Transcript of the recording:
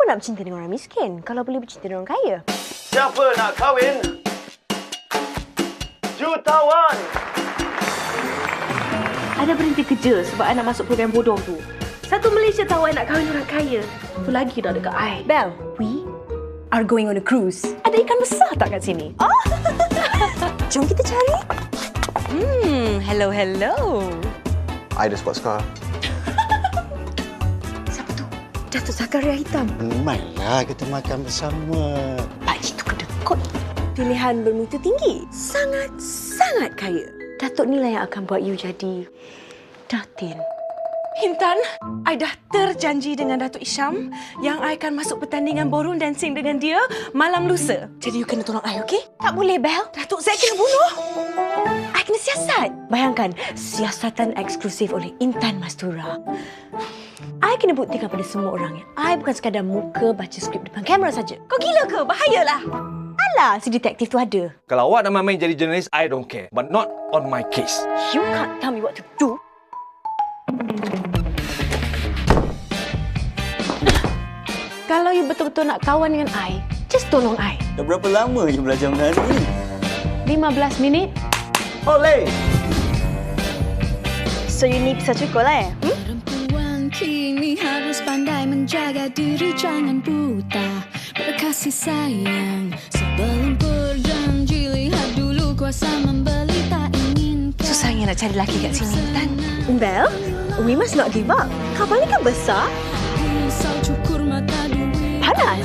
Siapa nak bercinta dengan orang miskin kalau boleh bercinta dengan orang kaya? Siapa nak kahwin? Jutawan! Ana berhenti kerja sebab Ana masuk program bodoh tu. Satu Malaysia tahu I nak kahwin orang kaya. Tu lagi dah dekat I. Bel, we are going on a cruise. Ada ikan besar tak kat sini? Oh. Jom kita cari. Hello. I ada sports car. Siapa tu? Datuk Zakaria Hitam. Mainlah kita makan bersama. Pakcik tu kedekut. Pilihan bermutu tinggi. Sangat kaya. Datuk ni lah yang akan buat you jadi Datin. Intan, I dah terjanji dengan Datuk Isham yang I akan masuk pertandingan ballroom dancing dengan dia malam lusa. Jadi you kena tolong I, okey? Tak boleh, Bel. Datuk, saya kena bunuh. I kena siasat. Bayangkan, siasatan eksklusif oleh Intan Mastura. I kena buktikan pada semua orang yang I bukan sekadar muka baca skrip depan kamera saja. Kau gila ke? Bahayalah. Alah, si detektif tu ada. Kalau awak nak main jadi jurnalis, I don't care. But not on my case. You can't tell me what to do. Kalau you betul-betul nak kawan dengan I, just tolong I. Dah berapa lama je belajar menari ni? 15 minit. Oleh! So you ni pisau cukur lah Perempuan kini harus pandai menjaga diri, jangan buta berkasih sayang. Sebelum berjanji, lihat dulu kuasa membeli tak inginkan. Susahnya nak cari lelaki kat sini, Intan. Bel, we must not give up. Kapal ni kan besar. Pisau cukur mata duit. Panas.